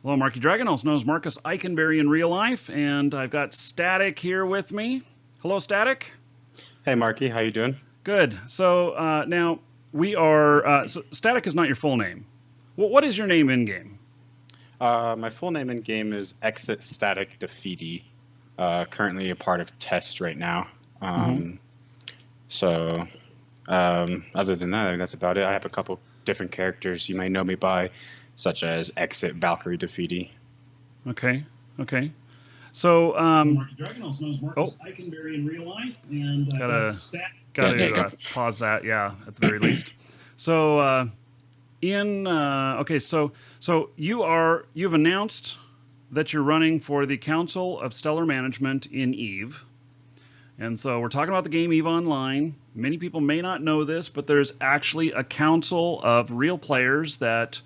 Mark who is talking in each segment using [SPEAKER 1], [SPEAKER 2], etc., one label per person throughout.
[SPEAKER 1] Hello, Marky Dragon, also known as Marcus Eikenberry in real life, and I've got StatiK here with me. Hello, StatiK.
[SPEAKER 2] Hey, Marky, how you doing?
[SPEAKER 1] Good. So now we are. So StatiK is not your full name. Well, what is your name in game?
[SPEAKER 2] My full name in game is XiT StatiK CSM. Currently a part of test right now.
[SPEAKER 1] Mm-hmm.
[SPEAKER 2] So other than that, I think that's about it. I have a couple different characters you may know me by, such as XiT Valkyrie Defeaty.
[SPEAKER 1] Okay. Okay. So
[SPEAKER 3] Marky Dragon, also known as Marcus Eikenberry in real life, and I've got
[SPEAKER 2] Yeah, there you go.
[SPEAKER 1] pause that. Yeah, at the very least. So okay, so you've announced that you're running for the Council of Stellar Management in Eve. And so we're talking about the game EVE Online. Many people may not know this, but there's actually a council of real players that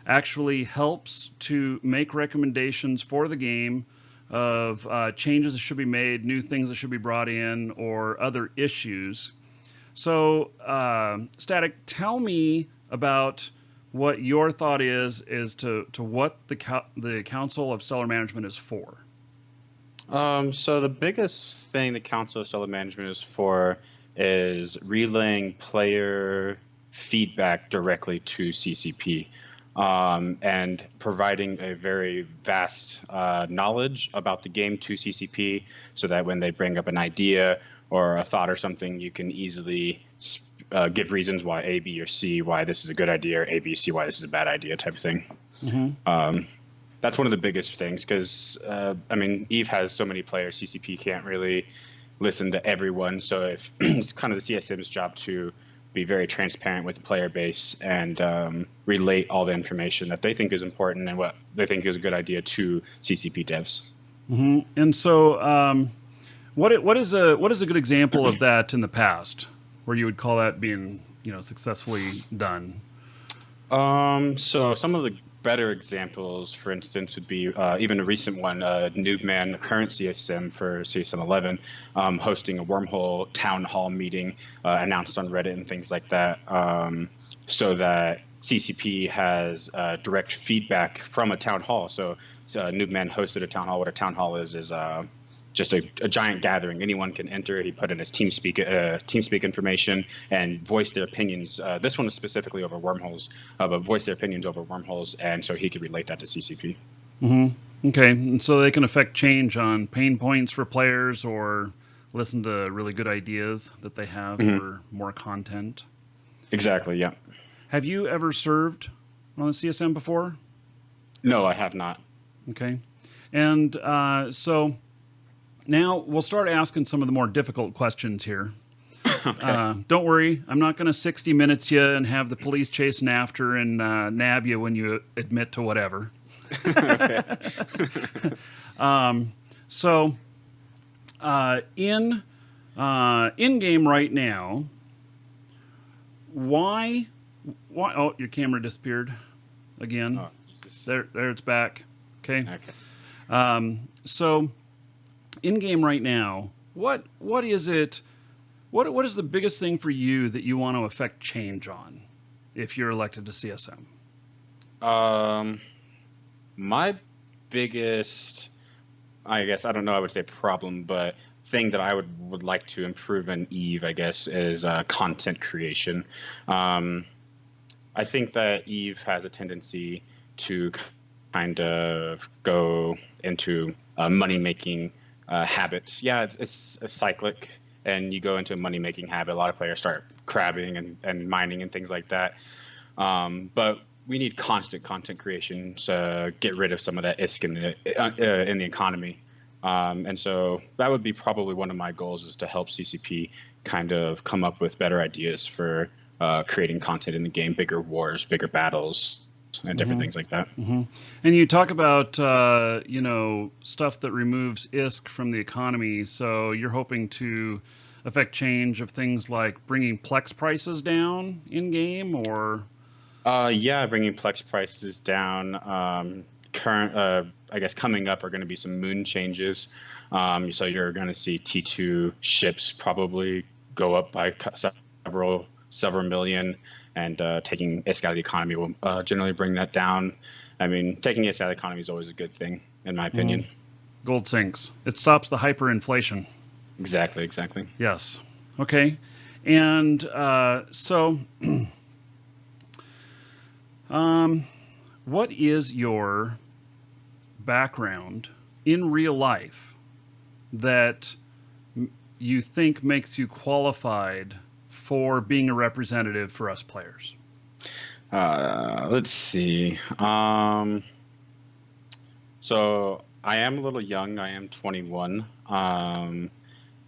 [SPEAKER 1] actually helps to make recommendations for the game of changes that should be made, new things that should be brought in, or other issues. So, StatiK, tell me about what your thought is to what the Council of Stellar Management is for.
[SPEAKER 2] So the biggest thing the Council of Stellar Management is for is relaying player feedback directly to CCP, and providing a very vast knowledge about the game to CCP, so that when they bring up an idea or a thought or something, you can easily give reasons why A, B, or C, why this is a good idea, or A, B, C, why this is a bad idea, type of thing.
[SPEAKER 1] Mm-hmm.
[SPEAKER 2] That's one of the biggest things, because I mean, Eve has so many players. CCP can't really listen to everyone, so if it's kind of the CSM's job to be very transparent with the player base and relate all the information that they think is important and what they think is a good idea to CCP devs.
[SPEAKER 1] Mm-hmm. And so, what is a good example of that in the past, where you would call that being successfully done?
[SPEAKER 2] So some of the better examples, for instance, would be even a recent one, Noobman, the current CSM for CSM 11, hosting a wormhole town hall meeting announced on Reddit and things like that, so that CCP has direct feedback from a town hall. So Noobman hosted a town hall. What a town hall is just a giant gathering. Anyone can enter. He put in his TeamSpeak information and voice their opinions. This one is specifically over wormholes, but voice their opinions over wormholes, and so he could relate that to CCP.
[SPEAKER 1] Mm-hmm. Okay, and so they can affect change on pain points for players, or listen to really good ideas that they have for more content.
[SPEAKER 2] Exactly. Yeah.
[SPEAKER 1] Have you ever served on the CSM before?
[SPEAKER 2] No, I have not.
[SPEAKER 1] Okay, and so. Now we'll start asking some of the more difficult questions here.
[SPEAKER 2] Okay.
[SPEAKER 1] Don't worry, I'm not going to 60 minutes you and have the police chasing after and nab you when you admit to whatever.
[SPEAKER 2] Okay.
[SPEAKER 1] So, in game right now, why? Oh, your camera disappeared again.
[SPEAKER 2] Oh, Jesus.
[SPEAKER 1] There, it's back. Okay.
[SPEAKER 2] Okay.
[SPEAKER 1] So. In game right now, what is it? What is the biggest thing for you that you want to affect change on, if you're elected to CSM?
[SPEAKER 2] My biggest, I guess, I don't know, I would say problem, but thing that I would like to improve in Eve, I guess, is content creation. I think that Eve has a tendency to kind of go into money making habit. Yeah, it's a cyclic, and you go into a money making habit. A lot of players start crabbing and mining and things like that. But we need constant content creation to get rid of some of that ISK in the economy. And so that would be probably one of my goals, is to help CCP kind of come up with better ideas for creating content in the game, bigger wars, bigger battles, and different things like that.
[SPEAKER 1] Mm-hmm. And you talk about stuff that removes ISK from the economy. So you're hoping to affect change of things like bringing Plex prices down in game, or
[SPEAKER 2] Yeah, bringing Plex prices down. I guess coming up are going to be some moon changes. So you're going to see T2 ships probably go up by several several million, and taking a scale economy will generally bring that down. I mean, taking a scale economy is always a good thing, in my opinion.
[SPEAKER 1] Gold sinks. It stops the hyperinflation.
[SPEAKER 2] Exactly, exactly.
[SPEAKER 1] Yes. Okay. And what is your background in real life that you think makes you qualified for being a representative for us players?
[SPEAKER 2] Let's see. So I am a little young. I am 21.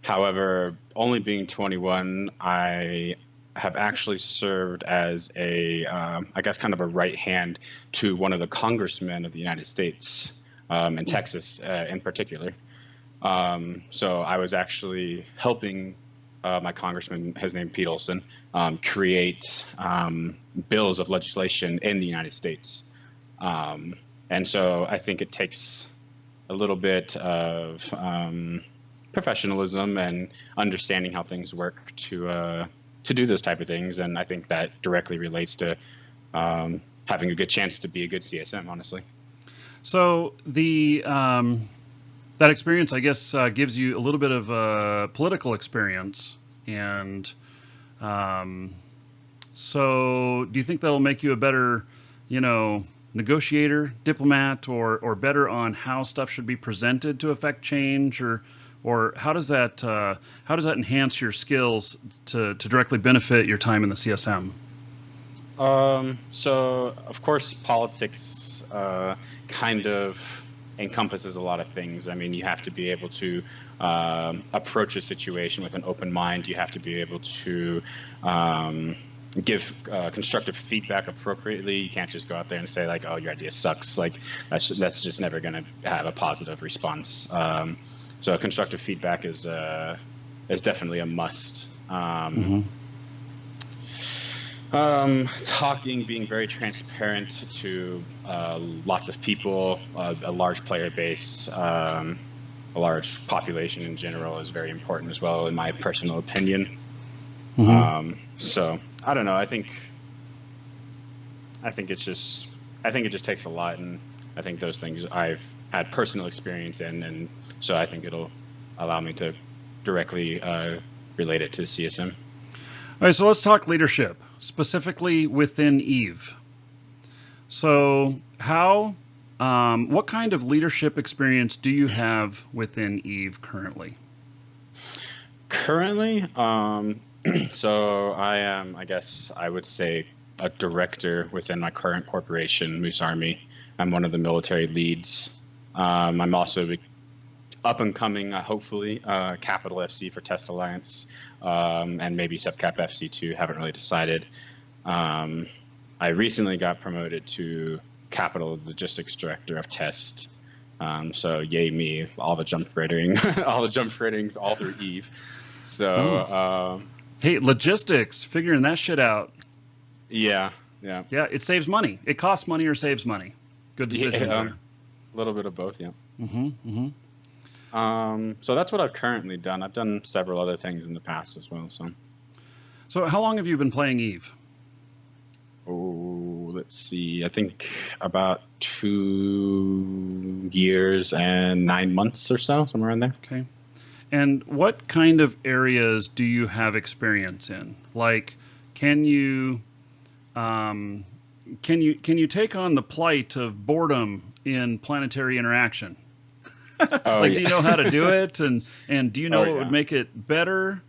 [SPEAKER 2] However, only being 21, I have actually served as I guess, kind of a right hand to one of the congressmen of the United States, in Texas, in particular. So I was actually helping my congressman, his name Pete Olson, create bills of legislation in the United States. And so I think it takes a little bit of professionalism and understanding how things work to do those type of things. And I think that directly relates to having a good chance to be a good CSM, honestly.
[SPEAKER 1] So that experience, I guess, gives you a little bit of political experience. And so do you think that'll make you a better, negotiator, diplomat, or better on how stuff should be presented to affect change, or how does that enhance your skills to directly benefit your time in the CSM?
[SPEAKER 2] So of course, politics kind of encompasses a lot of things. I mean, you have to be able to approach a situation with an open mind. You have to be able to give constructive feedback appropriately. You can't just go out there and say like, "Oh, your idea sucks." Like that's just never going to have a positive response. So constructive feedback is definitely a must. Talking, being very transparent to lots of people, a large player base, a large population in general is very important as well, in my personal opinion. So I don't know. I think it just takes a lot, and I think those things I've had personal experience in, and so I think it'll allow me to directly relate it to CSM.
[SPEAKER 1] All right, so let's talk leadership, specifically within Eve. So what kind of leadership experience do you have within Eve currently?
[SPEAKER 2] Currently, so I am, I guess I would say, a director within my current corporation, Moose Army. I'm one of the military leads. I'm also up and coming, hopefully, Capital FC for Test Alliance, and maybe Subcap FC too. Haven't really decided. I recently got promoted to Capital Logistics Director of Test. So yay me, all the jump freighting, all through Eve. So
[SPEAKER 1] hey, logistics, figuring that shit out.
[SPEAKER 2] Yeah.
[SPEAKER 1] It saves money. It costs money or saves money. Good decisions there.
[SPEAKER 2] A little bit of both, yeah. So that's what I've currently done. I've done several other things in the past as well.
[SPEAKER 1] So how long have you been playing Eve?
[SPEAKER 2] Oh, let's see. I think about 2 years and 9 months or so, somewhere in there.
[SPEAKER 1] Okay. And what kind of areas do you have experience in? Like, can you take on the plight of boredom in planetary interaction? Do you know how to do it, and do you know what would make it better?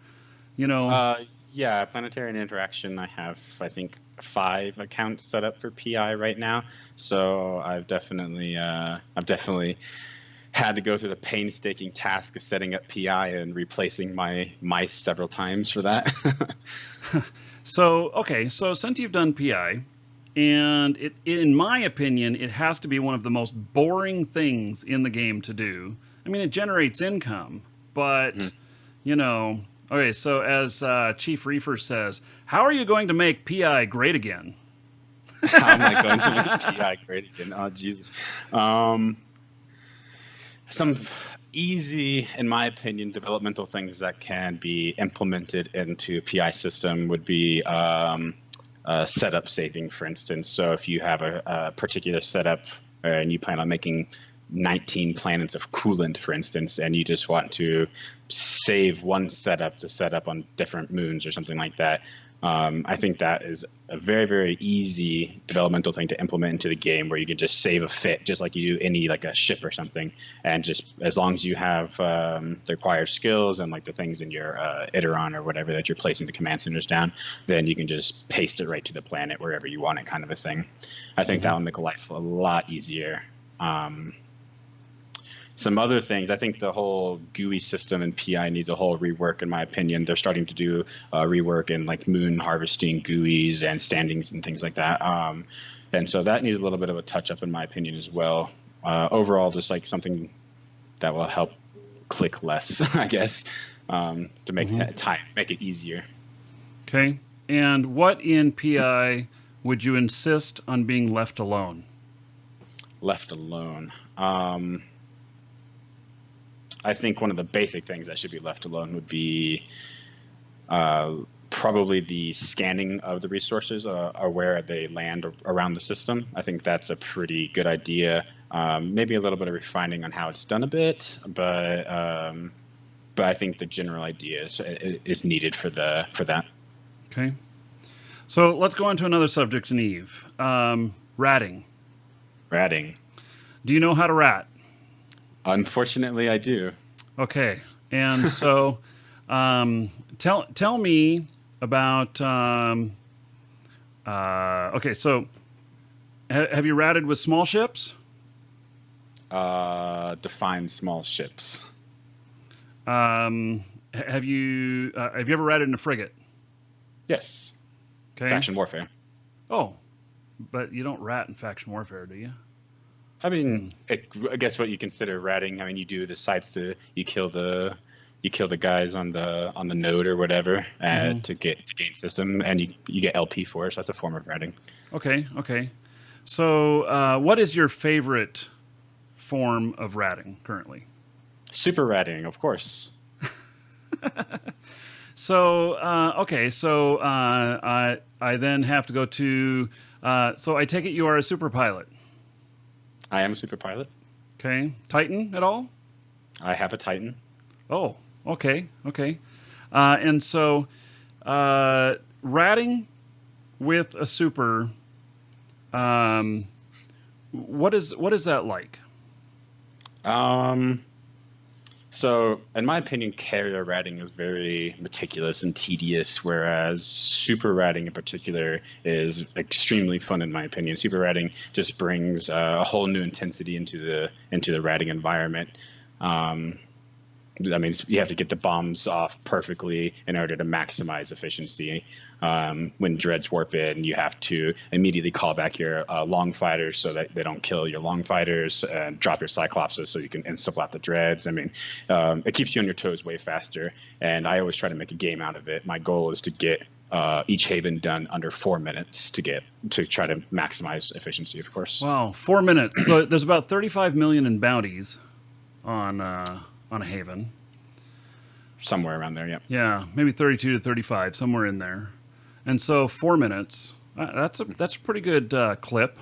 [SPEAKER 2] Yeah, planetary interaction. I have, I think, 5 accounts set up for PI right now. So I've definitely had to go through the painstaking task of setting up PI and replacing my mice several times for that.
[SPEAKER 1] So since you've done PI, and in my opinion, it has to be one of the most boring things in the game to do. I mean, it generates income, but, okay, so as Chief Reefer says, how are you going to make PI great again?
[SPEAKER 2] How am I going to make PI great again? Oh, Jesus. easy, in my opinion, developmental things that can be implemented into a PI system would be setup saving, for instance. So if you have a particular setup and you plan on making 19 planets of coolant, for instance, and you just want to save one setup to set up on different moons or something like that. I think that is a very, very easy developmental thing to implement into the game, where you can just save a fit, just like you do any like a ship or something, and just as long as you have the required skills and like the things in your Iteron or whatever that you're placing the command centers down, then you can just paste it right to the planet wherever you want it, kind of a thing. I think that would make life a lot easier. Some other things, I think the whole GUI system in PI needs a whole rework, in my opinion. They're starting to do rework in like moon harvesting GUIs and standings and things like that. And so that needs a little bit of a touch up, in my opinion, as well. Overall, just like something that will help click less, I guess, to make that time, make it easier.
[SPEAKER 1] Okay. And what in PI would you insist on being left alone?
[SPEAKER 2] Left alone. I think one of the basic things that should be left alone would be probably the scanning of the resources or where they land around the system. I think that's a pretty good idea. Maybe a little bit of refining on how it's done a bit, but I think the general idea is needed for that.
[SPEAKER 1] Okay. So let's go on to another subject in Eve. Ratting.
[SPEAKER 2] Ratting.
[SPEAKER 1] Do you know how to rat?
[SPEAKER 2] Unfortunately, I do.
[SPEAKER 1] Okay. And so tell me about okay, so have you ratted with small ships?
[SPEAKER 2] Define small ships.
[SPEAKER 1] Have you ever ratted in a frigate?
[SPEAKER 2] Yes.
[SPEAKER 1] Okay.
[SPEAKER 2] Faction warfare.
[SPEAKER 1] Oh, but you don't rat in faction warfare, do you?
[SPEAKER 2] I mean, I guess what you consider ratting. I mean, you do the sites you kill the guys on the node or whatever to gain system, and you get LP for it. So that's a form of ratting.
[SPEAKER 1] Okay. So, what is your favorite form of ratting currently?
[SPEAKER 2] Super ratting, of course.
[SPEAKER 1] So, okay. So, I then have to go to. So I take it you are a super pilot.
[SPEAKER 2] I am a super pilot.
[SPEAKER 1] Okay. Titan at all?
[SPEAKER 2] I have a Titan.
[SPEAKER 1] Oh, okay. And so, ratting with a super, what is that like?
[SPEAKER 2] So, in my opinion, carrier ratting is very meticulous and tedious, whereas super ratting in particular is extremely fun, in my opinion. Super ratting just brings a whole new intensity into the ratting environment. I mean, you have to get the bombs off perfectly in order to maximize efficiency. When dreads warp in, you have to immediately call back your long fighters so that they don't kill your long fighters, and drop your cyclopses so you can insta-flap the dreads. I mean, it keeps you on your toes way faster, and I always try to make a game out of it. My goal is to get each haven done under 4 minutes to try to maximize efficiency, of course.
[SPEAKER 1] Wow, 4 minutes. So there's about 35 million in bounties on a haven.
[SPEAKER 2] Somewhere around there, yeah.
[SPEAKER 1] Yeah, maybe 32 to 35, somewhere in there. And so 4 minutes. That's a pretty good clip.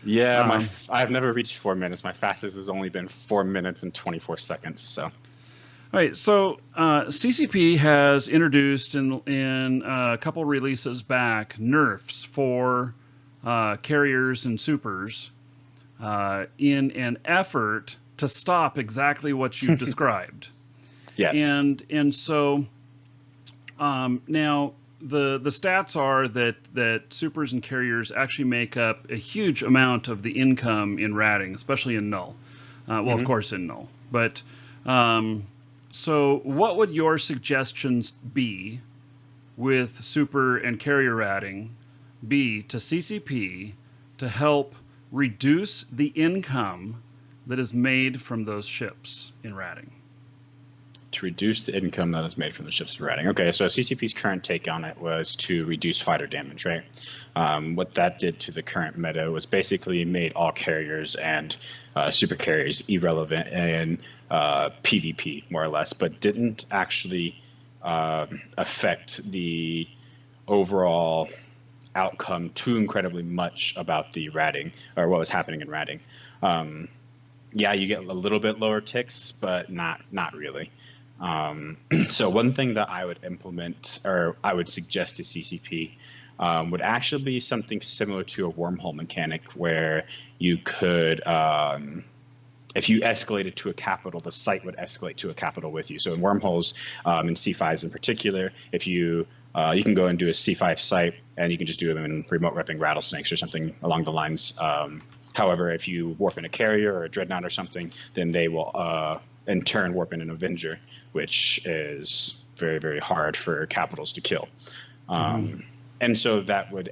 [SPEAKER 2] Yeah, I've never reached 4 minutes. My fastest has only been 4 minutes and 24 seconds. So.
[SPEAKER 1] All right, so CCP has introduced in a couple releases back nerfs for carriers and supers in an effort to stop exactly what you've described.
[SPEAKER 2] Yes.
[SPEAKER 1] And so now the stats are that supers and carriers actually make up a huge amount of the income in ratting, especially in null. Of course in null. But so what would your suggestions be with super and carrier ratting be to CCP to help reduce the income that is made from those ships in ratting?
[SPEAKER 2] To reduce the income that is made from the ships of ratting. Okay, so CCP's current take on it was to reduce fighter damage, right? What that did to the current meta was basically made all carriers and super carriers irrelevant in PvP, more or less, but didn't actually affect the overall outcome too incredibly much about the ratting or what was happening in ratting. Yeah, you get a little bit lower ticks, but not really. So one thing that I would implement or I would suggest to CCP would actually be something similar to a wormhole mechanic where you could, if you escalate it to a capital, the site would escalate to a capital with you. So in wormholes, in C5s in particular, if you can go and do a C5 site and you can just do them in remote repping rattlesnakes or something along the lines. However, if you warp in a carrier or a dreadnought or something, then they will in turn warp in an Avenger, which is very, very hard for capitals to kill. And so that would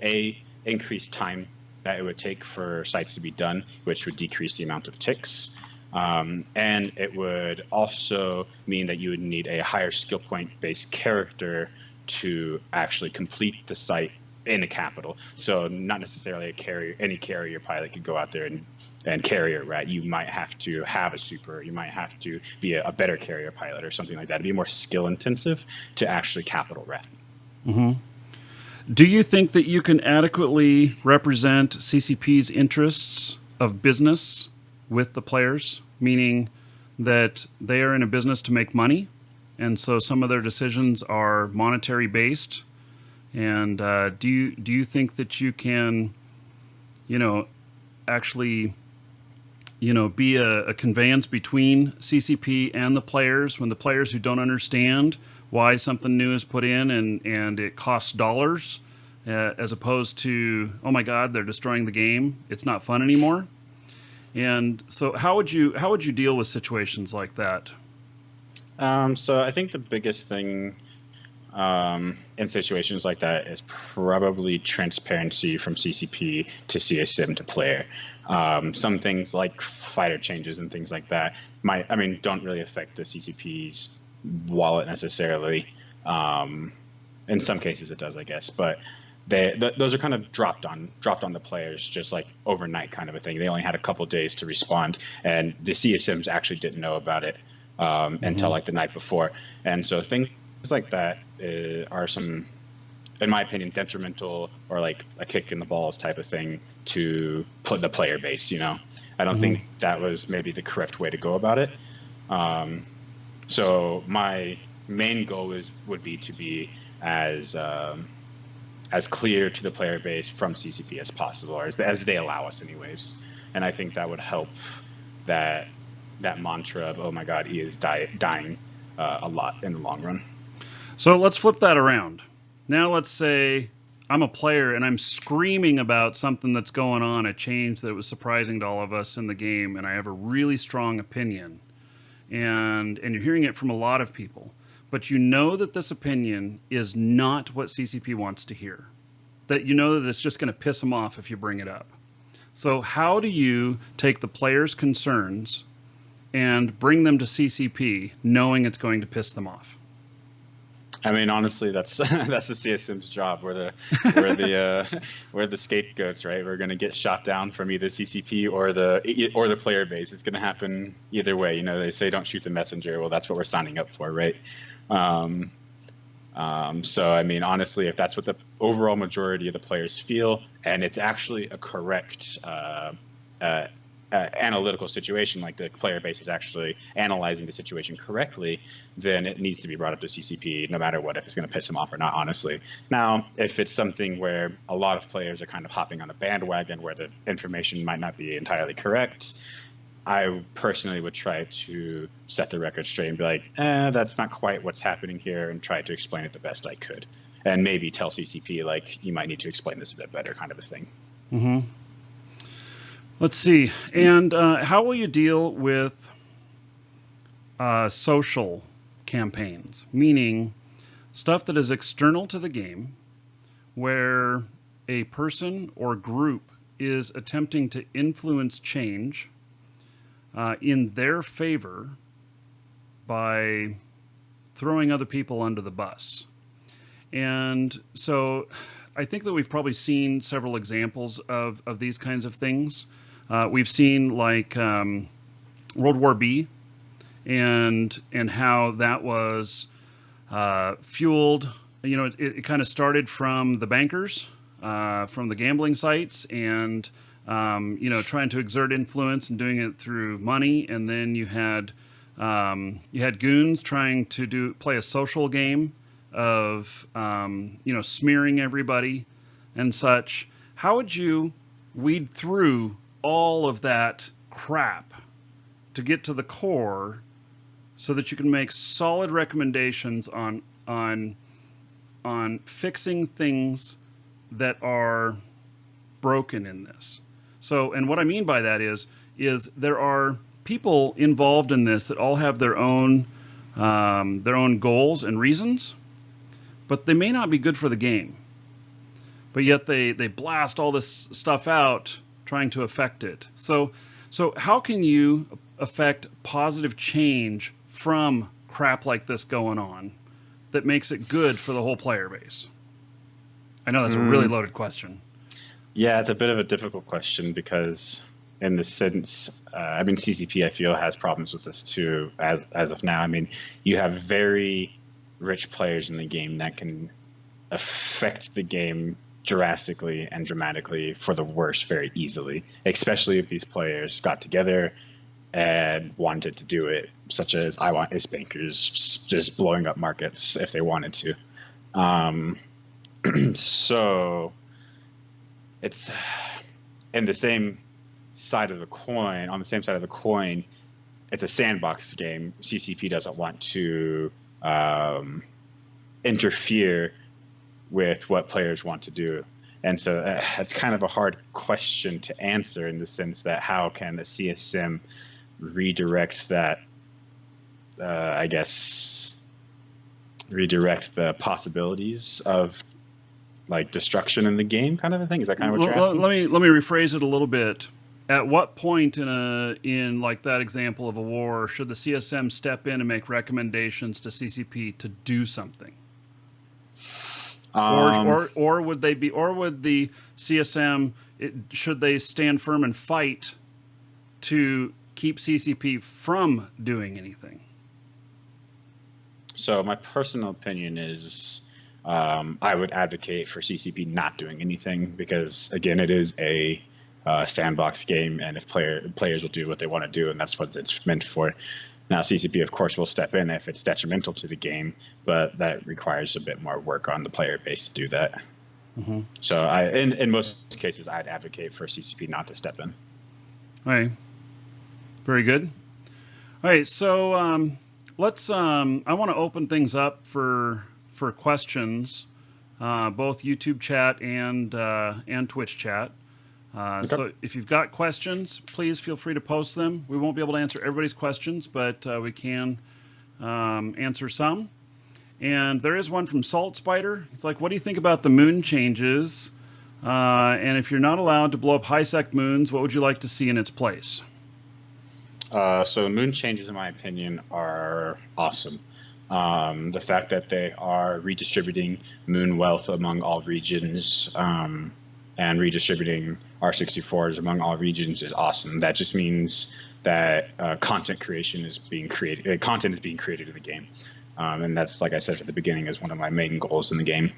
[SPEAKER 2] increase time that it would take for sites to be done, which would decrease the amount of ticks. And it would also mean that you would need a higher skill point based character to actually complete the site in a capital. So not necessarily a carrier, any carrier pilot could go out there and carry a rat. You might have to have a super, you might have to be a better carrier pilot or something like that. It'd be more skill intensive to actually capital rat.
[SPEAKER 1] Do you think that you can adequately represent CCP's interests of business with the players, meaning that they are in a business to make money, and so some of their decisions are monetary based? And do you think that you can, actually, be a conveyance between CCP and the players when the players who don't understand why something new is put in and it costs dollars, as opposed to, oh my God, they're destroying the game, it's not fun anymore? And so how would you deal with situations like that?
[SPEAKER 2] So I think the biggest thing in situations like that is probably transparency from CCP to CSM to player. Some things like fighter changes and things like that don't really affect the CCP's wallet necessarily. In some cases it does, I guess, but those are kind of dropped on the players just like overnight kind of a thing. They only had a couple days to respond, and the CSMs actually didn't know about it until like the night before. And so things like that are some, in my opinion, detrimental or like a kick in the balls type of thing to put the player base. I don't think that was maybe the correct way to go about it. So my main goal would be to be as clear to the player base from CCP as possible, or as they allow us anyways. And I think that would help that mantra of, oh my God, he is dying a lot in the long run.
[SPEAKER 1] So let's flip that around. Now let's say I'm a player and I'm screaming about something that's going on, a change that was surprising to all of us in the game, and I have a really strong opinion. And you're hearing it from a lot of people. But you know that this opinion is not what CCP wants to hear. That you know that it's just going to piss them off if you bring it up. So how do you take the players' concerns and bring them to CCP knowing it's going to piss them off?
[SPEAKER 2] I mean, honestly, that's the CSM's job. We're the scapegoats, right? We're going to get shot down from either CCP or the player base. It's going to happen either way. They say don't shoot the messenger. Well, that's what we're signing up for, right? So I mean, honestly, if that's what the overall majority of the players feel, and it's actually a correct analytical situation, like the player base is actually analyzing the situation correctly, then it needs to be brought up to CCP no matter what, if it's going to piss them off or not, honestly. Now, if it's something where a lot of players are kind of hopping on a bandwagon where the information might not be entirely correct, I personally would try to set the record straight and be like, that's not quite what's happening here, and try to explain it the best I could. And maybe tell CCP, like, you might need to explain this a bit better, kind of a thing.
[SPEAKER 1] Mm-hmm. Let's see. And how will you deal with social campaigns, meaning stuff that is external to the game, where a person or group is attempting to influence change in their favor by throwing other people under the bus. And so I think that we've probably seen several examples of these kinds of things. We've seen like World War B and how that was fueled. You know, it kind of started from the bankers, from the gambling sites, and you know, trying to exert influence and doing it through money. And then you had goons trying to play a social game of you know, smearing everybody and such. How would you weed through all of that crap to get to the core so that you can make solid recommendations on fixing things that are broken in this? So, and what I mean by that is there are people involved in this that all have their own goals and reasons, but they may not be good for the game. But yet they blast all this stuff out trying to affect it. So how can you affect positive change from crap like this going on that makes it good for the whole player base? I know that's a really loaded question.
[SPEAKER 2] Yeah, it's a bit of a difficult question because in the sense, I mean, CCP, I feel, has problems with this too as of now. I mean, you have very rich players in the game that can affect the game drastically and dramatically for the worse very easily, especially if these players got together and wanted to do it, such as ICE bankers just blowing up markets if they wanted to. So it's in the same side of the coin, on the same side of the coin, it's a sandbox game. CCP doesn't want to interfere with what players want to do. And so it's kind of a hard question to answer in the sense that how can the CSM redirect that, I guess, redirect the possibilities of like destruction in the game kind of a thing? Is that kind of what you're asking?
[SPEAKER 1] Let me rephrase it a little bit. At what point in like that example of a war should the CSM step in and make recommendations to CCP to do something? Or would the CSM should they stand firm and fight to keep CCP from doing anything?
[SPEAKER 2] So my personal opinion is I would advocate for CCP not doing anything because, again, it is a sandbox game, and if players will do what they want to do, and that's what it's meant for. Now, CCP, of course, will step in if it's detrimental to the game, but that requires a bit more work on the player base to do that. Mm-hmm. So in most cases, I'd advocate for CCP not to step in.
[SPEAKER 1] All right. Very good. All right, so let's. I want to open things up for questions, both YouTube chat and Twitch chat. Okay. So if you've got questions, please feel free to post them. We won't be able to answer everybody's questions, but we can answer some. And there is one from Salt Spider. It's like, what do you think about the moon changes? And if you're not allowed to blow up high-sec moons, what would you like to see in its place?
[SPEAKER 2] So moon changes, in my opinion, are awesome. The fact that they are redistributing moon wealth among all regions and redistributing R64s among all regions is awesome. That just means that content creation is being created. Content is being created in the game, and that's, like I said at the beginning, is one of my main goals in the game.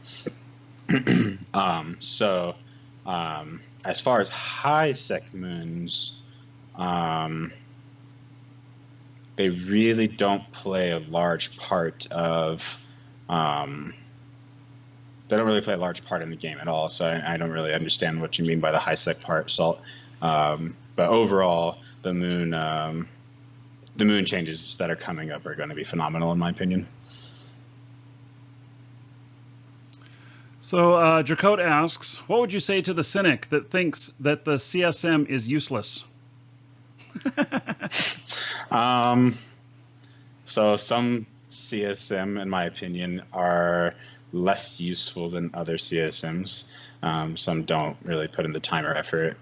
[SPEAKER 2] So as far as high-sec moons, they really don't play a large part of. They don't really play a large part in the game at all, so I don't really understand what you mean by the high-sec part, Salt. But overall, the moon changes that are coming up are going to be phenomenal, in my opinion.
[SPEAKER 1] So Dracot asks, what would you say to the cynic that thinks that the CSM is useless?
[SPEAKER 2] So some CSM, in my opinion, are less useful than other CSMs. Some don't really put in the time or effort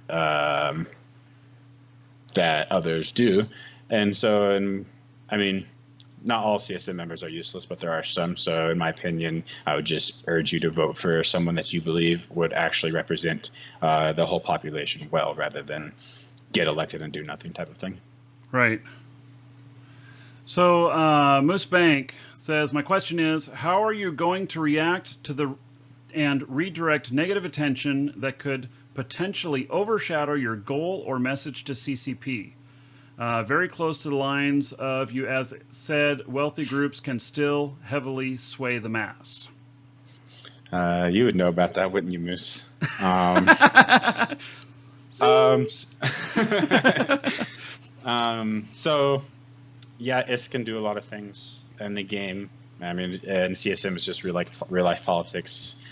[SPEAKER 2] that others do. And so, I mean, not all CSM members are useless, but there are some. So in my opinion, I would just urge you to vote for someone that you believe would actually represent the whole population well, rather than get elected and do nothing type of thing.
[SPEAKER 1] Right. So Moose Bank says, my question is, how are you going to react to and redirect negative attention that could potentially overshadow your goal or message to CCP? Very close to the lines of, you as said, wealthy groups can still heavily sway the mass.
[SPEAKER 2] You would know about that, wouldn't you, Moose? So yeah, it can do a lot of things in the game. I mean, and CSM is just real life politics.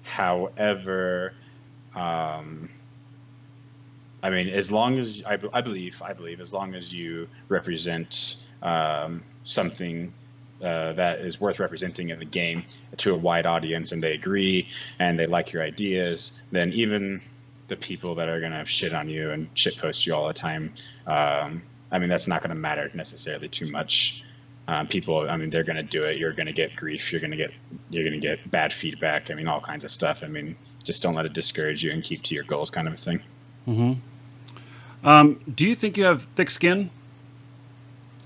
[SPEAKER 2] However, I mean, as long as I believe, as long as you represent something that is worth representing in the game to a wide audience, and they agree and they like your ideas, then even the people that are gonna shit on you and shit post you all the time, I mean, that's not gonna matter necessarily too much. People, I mean, they're gonna do it. You're gonna get grief. You're gonna get bad feedback. I mean, all kinds of stuff. I mean, just don't let it discourage you and keep to your goals, kind of a thing.
[SPEAKER 1] Do you think you have thick skin?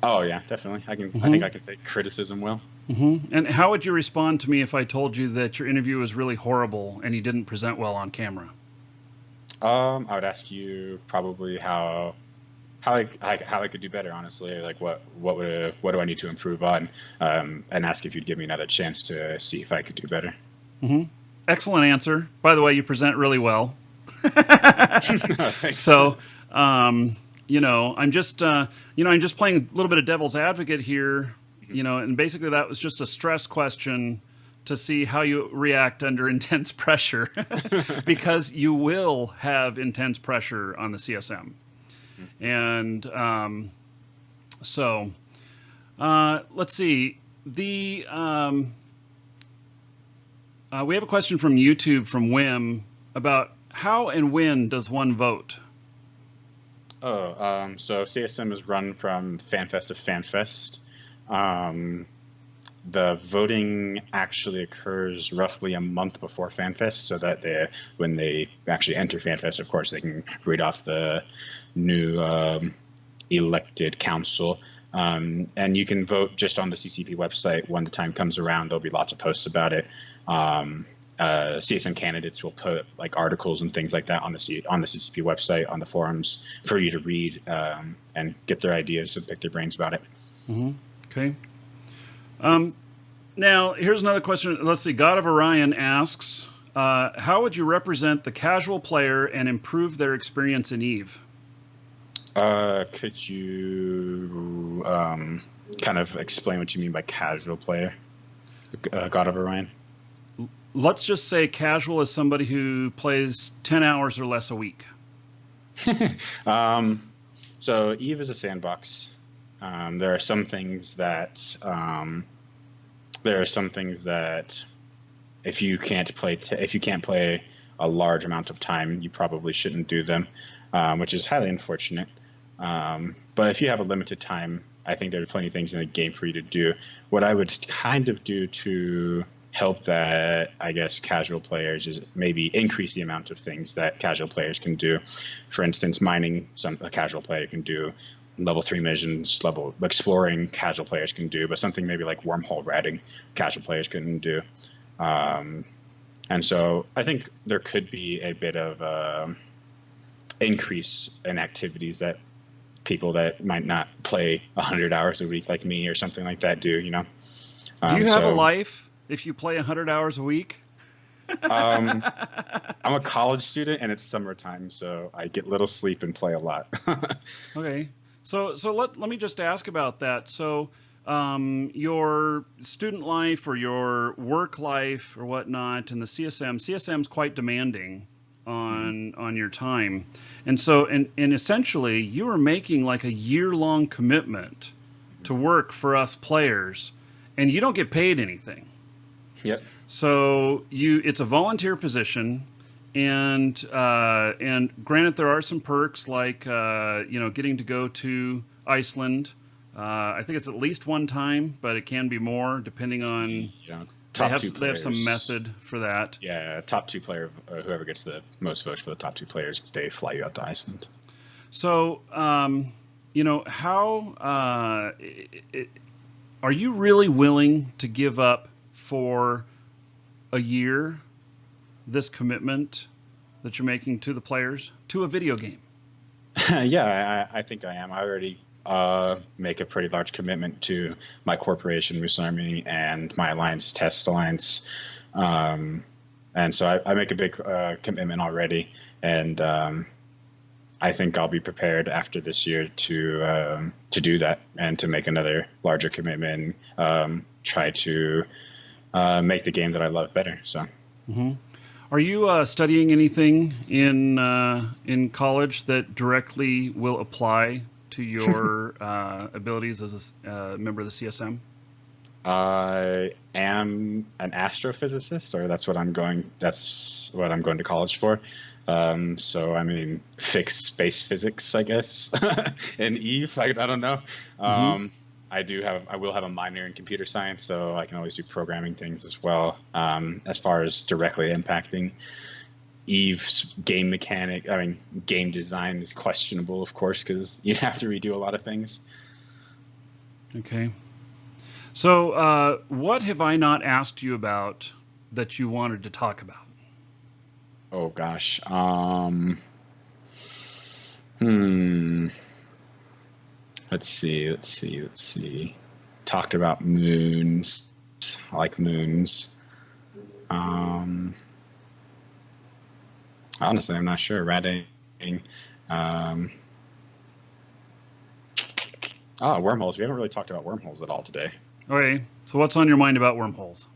[SPEAKER 2] Oh yeah, definitely. I think I can take criticism well.
[SPEAKER 1] And how would you respond to me if I told you that your interview was really horrible and you didn't present well on camera?
[SPEAKER 2] I would ask you probably how I could do better. Honestly, like what do I need to improve on, and ask if you'd give me another chance to see if I could do better.
[SPEAKER 1] Excellent answer. By the way, you present really well. So, you know, I'm just playing a little bit of devil's advocate here, you know, and basically that was just a stress question to see how you react under intense pressure, because you will have intense pressure on the CSM. And so let's see. We have a question from YouTube from Wim about how and when does one vote?
[SPEAKER 2] So CSM is run from FanFest to FanFest. The voting actually occurs roughly a month before FanFest, so that when they actually enter FanFest, of course, they can read off the new elected council. And you can vote just on the CCP website when the time comes around. There'll be lots of posts about it. CSM candidates will put like articles and things like that on the CCP website, on the forums, for you to read and get their ideas and pick their brains about it.
[SPEAKER 1] Okay. Now, here's another question. Let's see. God of Orion asks, how would you represent the casual player and improve their experience in EVE?
[SPEAKER 2] Could you kind of explain what you mean by casual player, God of Orion?
[SPEAKER 1] Let's just say casual is somebody who plays 10 hours or less a week.
[SPEAKER 2] So EVE is a sandbox. There are some things that if you can't play a large amount of time, you probably shouldn't do them, which is highly unfortunate. But if you have a limited time, I think there are plenty of things in the game for you to do. What I would kind of do to help that, I guess, casual players is maybe increase the amount of things that casual players can do. For instance, mining, a casual player can do. Level 3 missions, level exploring, casual players can do, but something maybe like wormhole ratting, casual players couldn't do. And so I think there could be a bit of increase in activities that people that might not play 100 hours a week like me or something like that do, you know.
[SPEAKER 1] Do you have a life if you play 100 hours a week?
[SPEAKER 2] I'm a college student and it's summertime, so I get little sleep and play a lot.
[SPEAKER 1] Okay. So let me just ask about that. So your student life or your work life or whatnot, and the CSM's quite demanding on your time, and so and essentially you are making like a year-long commitment to work for us players, and you don't get paid anything.
[SPEAKER 2] Yep.
[SPEAKER 1] So it's a volunteer position. And granted, there are some perks like getting to go to Iceland I think it's at least one time, but it can be more depending on.
[SPEAKER 2] You know,
[SPEAKER 1] They
[SPEAKER 2] top
[SPEAKER 1] have
[SPEAKER 2] two
[SPEAKER 1] they have some
[SPEAKER 2] players.
[SPEAKER 1] method for that.
[SPEAKER 2] Yeah, top two player, whoever gets the most votes for the top two players, they fly you out to Iceland.
[SPEAKER 1] So, how are you really willing to give up for a year this commitment that you're making to the players to a video game?
[SPEAKER 2] Yeah, I think I am. I already make a pretty large commitment to my corporation, Moose Army, and my alliance, Test Alliance. And so I make a big commitment already. And I think I'll be prepared after this year to do that and to make another larger commitment, try to make the game that I love better. So.
[SPEAKER 1] Are you studying anything in college that directly will apply to your abilities as a member of the CSM?
[SPEAKER 2] I am an astrophysicist, or that's what I'm going. That's what I'm going to college for. So I mean, fixed space physics, I guess, in Eve. I don't know. I will have a minor in computer science, so I can always do programming things as well. As far as directly impacting Eve's game mechanic, I mean, game design is questionable, of course, because you have to redo a lot of things.
[SPEAKER 1] Okay. So, what have I not asked you about that you wanted to talk about?
[SPEAKER 2] Oh gosh. Let's see. Talked about moons. I like moons. Honestly, I'm not sure. Ratting. Wormholes. We haven't really talked about wormholes at all today.
[SPEAKER 1] Okay. So, what's on your mind about wormholes?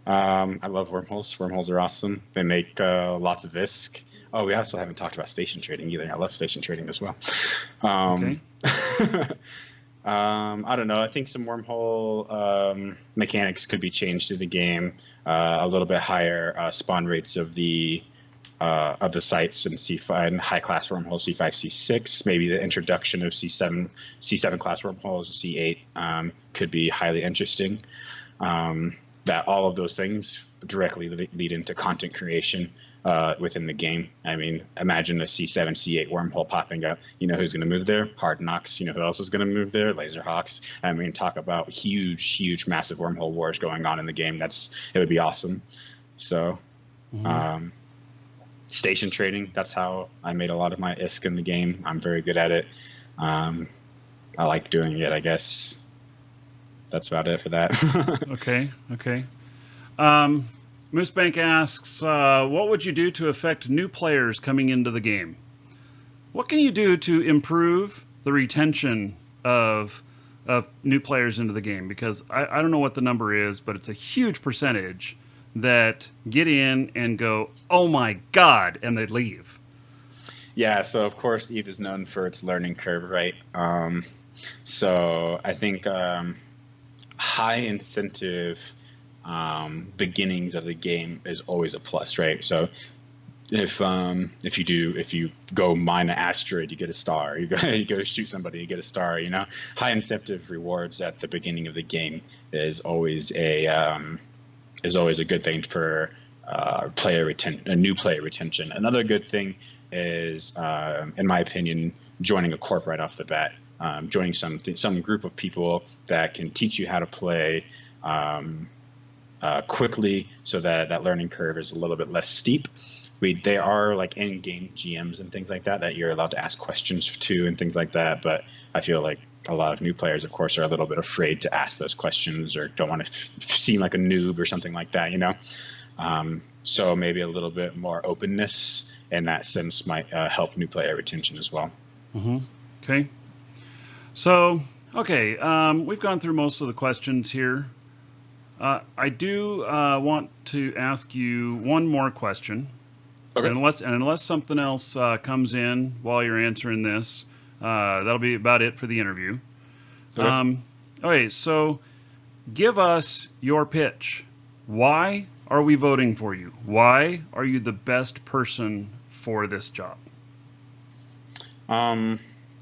[SPEAKER 2] I love wormholes. Wormholes are awesome. They make lots of ISK. Oh, we also haven't talked about station trading either. I love station trading as well.
[SPEAKER 1] Okay.
[SPEAKER 2] I don't know. I think some wormhole mechanics could be changed to the game. A little bit higher spawn rates of the sites in C5 and high class wormholes C5, C6. Maybe the introduction of C7 class wormholes, C8 could be highly interesting. That all of those things directly lead into content creation within the game. I mean, imagine a C7, C8 wormhole popping up. You know who's going to move there? Hard Knocks. You know who else is going to move there? Laserhawks. I mean, talk about huge, massive wormhole wars going on in the game. It would be awesome. So, station trading. That's how I made a lot of my ISK in the game. I'm very good at it. I like doing it, I guess. That's about it for that.
[SPEAKER 1] Okay. Moosebank asks, what would you do to affect new players coming into the game? What can you do to improve the retention of new players into the game? Because I don't know what the number is, but it's a huge percentage that get in and go, oh my God, and they leave.
[SPEAKER 2] Yeah, so of course Eve is known for its learning curve, right? So I think high incentive beginnings of the game is always a plus, right? So if you go mine an asteroid, you get a star. You go shoot somebody, you get a star. You know, high incentive rewards at the beginning of the game is always a good thing for new player retention. Another good thing is, in my opinion, joining a corp right off the bat. Joining some group of people that can teach you how to play quickly, so that learning curve is a little bit less steep. They are like in-game GMs and things like that you're allowed to ask questions to and things like that. But I feel like a lot of new players, of course, are a little bit afraid to ask those questions or don't want to seem like a noob or something like that, you know? So maybe a little bit more openness in that sense might help new player retention as well.
[SPEAKER 1] Okay. So, we've gone through most of the questions here. I do want to ask you one more question.
[SPEAKER 2] Okay.
[SPEAKER 1] Unless something else comes in while you're answering this, that'll be about it for the interview. Okay, so give us your pitch. Why are we voting for you? Why are you the best person for this job?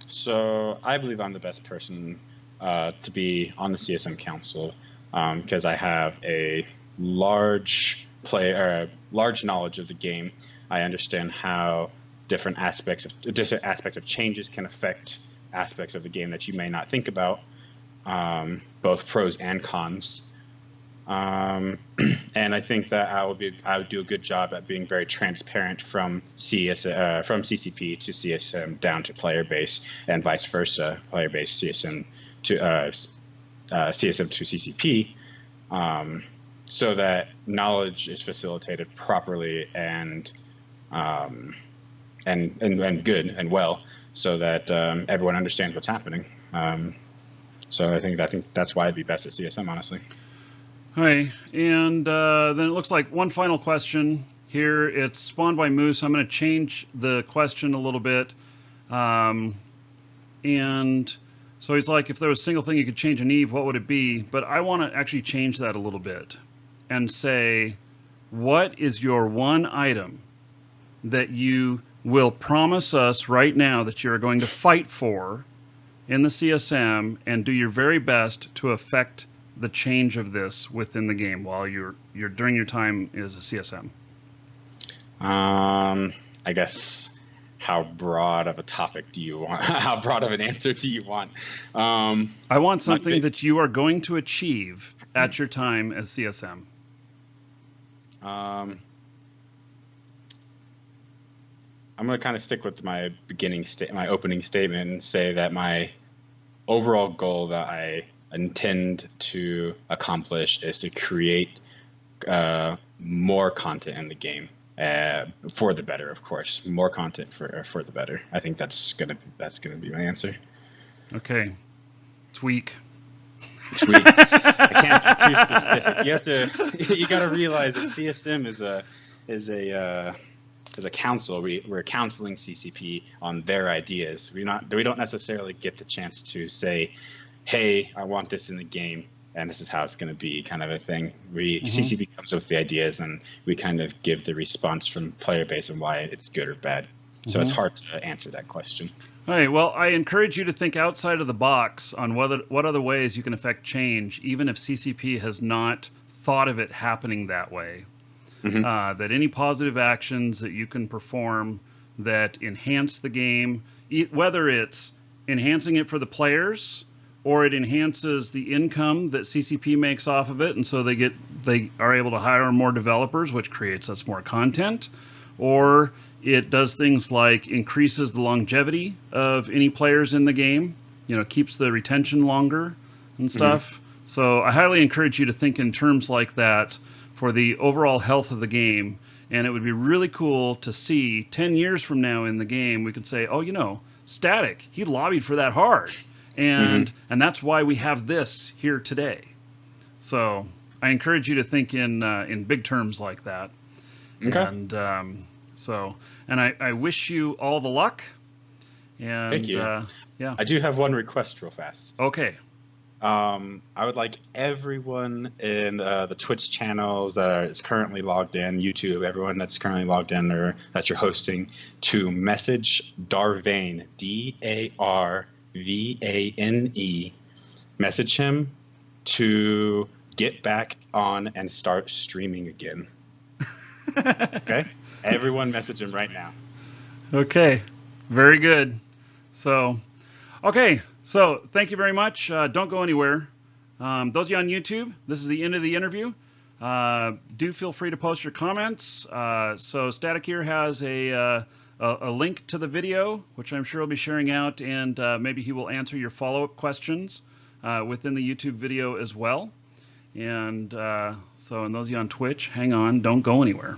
[SPEAKER 2] So I believe I'm the best person to be on the CSM Council because I have a large knowledge of the game. I understand how different aspects of changes can affect aspects of the game that you may not think about, both pros and cons. And I think that I would do a good job at being very transparent from CCP to CSM down to player base and vice versa, player base CSM to CSM to CCP, so that knowledge is facilitated properly and good and well, so that everyone understands what's happening. So I think that's why I'd be best at CSM, honestly.
[SPEAKER 1] Hi, and then it looks like one final question here. It's spawned by Moose. I'm going to change the question a little bit. And so he's like, if there was a single thing you could change in Eve, what would it be? But I want to actually change that a little bit and say, what is your one item that you will promise us right now that you're going to fight for in the CSM and do your very best to affect the change of this within the game while you're during your time as a CSM?
[SPEAKER 2] I guess, how broad of a topic do you want? How broad of an answer do you want?
[SPEAKER 1] I want something that you are going to achieve at your time as CSM.
[SPEAKER 2] I'm going to kind of stick with my my opening statement and say that my overall goal that I intend to accomplish is to create more content in the game, for the better, of course. More content for the better. I think that's gonna be my answer.
[SPEAKER 1] Okay, tweak.
[SPEAKER 2] Tweak. I can't be too specific. You got to realize that CSM is a council. We're counseling CCP on their ideas. We don't necessarily get the chance to say, hey, I want this in the game, and this is how it's going to be, kind of a thing. CCP comes up with the ideas, and we kind of give the response from player base and why it's good or bad. So it's hard to answer that question.
[SPEAKER 1] All right, well, I encourage you to think outside of the box on what other ways you can affect change, even if CCP has not thought of it happening that way. That any positive actions that you can perform that enhance the game, whether it's enhancing it for the players, or it enhances the income that CCP makes off of it, and so they are able to hire more developers, which creates us more content, or it does things like increases the longevity of any players in the game, keeps the retention longer and stuff. So I highly encourage you to think in terms like that for the overall health of the game. And it would be really cool to see 10 years from now in the game, we could say, oh, StatiK, he lobbied for that hard. And that's why we have this here today. So I encourage you to think in big terms like that.
[SPEAKER 2] Okay.
[SPEAKER 1] And and I wish you all the luck. And
[SPEAKER 2] thank you.
[SPEAKER 1] Yeah.
[SPEAKER 2] I do have one request real fast.
[SPEAKER 1] Okay.
[SPEAKER 2] I would like everyone in the Twitch channels that is currently logged in, YouTube, everyone that's currently logged in or that you're hosting, to message Darvane, DARVANE, message him to get back on and start streaming again. Okay? Everyone message him right now.
[SPEAKER 1] Okay. Very good. So, okay. So thank you very much. Don't go anywhere. Those of you on YouTube, this is the end of the interview. Do feel free to post your comments. So StatiK here has a link to the video, which I'm sure he'll be sharing out, and maybe he will answer your follow-up questions within the YouTube video as well. And and those of you on Twitch, hang on, don't go anywhere.